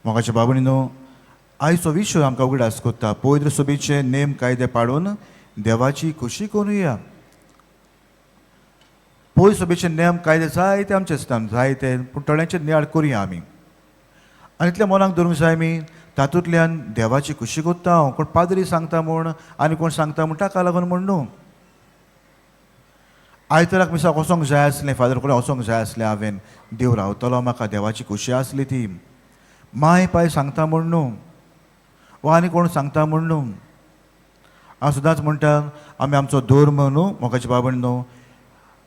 मोगाच्या बाबणीनो आयचो विशय आमकां उगडास कोत्ता पवित्र सभेचे नेम कायदे पाळून देवाची खुशी करुया. पवित्र सभेचे नेम कायदे जायते आमचे आसतात जायते पूण थोड्यांचे नियाळ करुया आमी आनी इतल्या मनाक धरूंक जाय आमी तातूंतल्यान देवाची खुशी कोत्ता हांव. कोण पाद्री सांगता म्हूण आनी कोण सांगता म्हूण ताका लागून म्हूण न्हू. आयतराक मिसाक वचोंक जाय आसलें फादर कडेन वचोंक जाय आसलें हांवें देव रावतलो म्हाका देवाची खुशी आसली ती माय पाय सांगता म्हूण न्हू वा आनी कोण सांगता म्हूण न्हू. हांव सदांच म्हणटा आमी आमचो धर्म न्हू मोगाची बाबण न्हू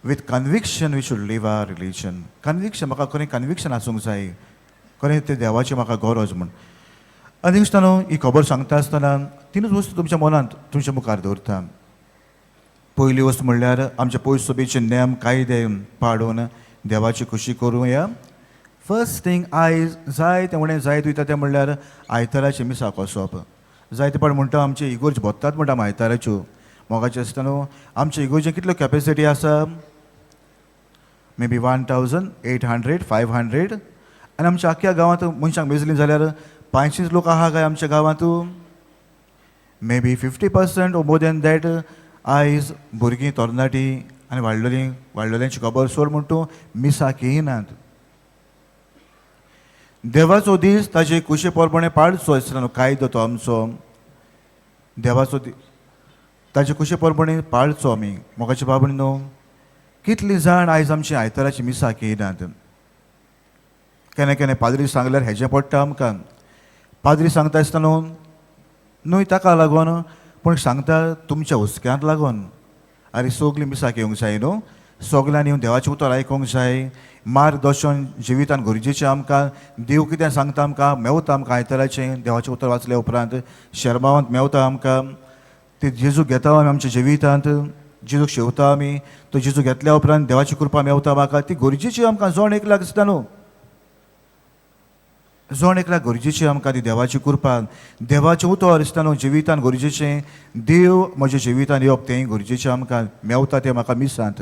with conviction we should live our religion. Conviction म्हाका खरें कन्विक्शन आसूंक जाय खरें ते देवाची म्हाका गरज म्हूण. आनी दिसता न्हू ही खबर सांगता आसतना तिनूच वस्तू तुमच्या मनांत तुमच्या मुखार दवरता. पयली वस्त म्हणल्यार आमच्या पवित्र सभेचे नेम कायदे पाडून देवाची खुशी करुया. फर्स्ट थिंग आयज जाय ते म्हणें जायत वयता तें म्हणल्यार आयताराचे मिसाक वचप. जायते पाड म्हणटा आमचे इगोर्ज भोत्तात म्हणटा आमी आयताराच्यो मोगाचें आसता न्हू. आमच्या इगोर्जेन कितल्यो कॅपेसिटी आसा मे बी 1800 500 आनी आमच्या आख्या गांवांत मनशांक मेजली जाल्यार 500 लोक आहा काय आमच्या गांवांत may be 50% more than that आयज भुरगीं तरणाटी आनी वाडलेल्यांची खबर सोड म्हूण तूं मिसाक येयनात. देवाचो दीस ताजे खुशे पोरपणे पाळचो आसता न्हू कायदो तो आमचो देवाचो ताजे खुशे पोरपणे पाळचो आमी. मोगाची बाबणी न्हू कितलीं जाण आयज आमची आयताराची मिसाक येयनात. केन्ना केन्ना पाद्री सांगल्यार हेजें पडटा आमकां. पाद्री सांगता आसता न्हू ताका लागून पूण सांगता तुमच्या हुस्क्यांक लागून. आरे सगलीं मिसाक येवंक जाय न्हू सगल्यांनी येवन देवाचें उतर आयकूंक जाय. मार्गदर्शन जिवितान गरजेचें आमकां. देव कितें सांगता आमकां मेवता आमकां आयताराचें देवाचें उतर वाचल्या उपरांत शर्मावंत मेवता आमकां. ते जेजू घेता आमी आमच्या जिवितांत जेजूक शेवता आमी तो जेजू घेतल्या उपरांत देवाची कृपा मेवता म्हाका ती गरजेची आमकां. जोण एकल्याक दिसता न्हू जोण एकल्याक गरजेची आमकां ती देवाची कृपा देवाचें उतर दिसता न्हू जिवितान गरजेचें. देव म्हज्या जिवितान येवप तेंय गरजेचें आमकां मेवता तें म्हाका मिसांत.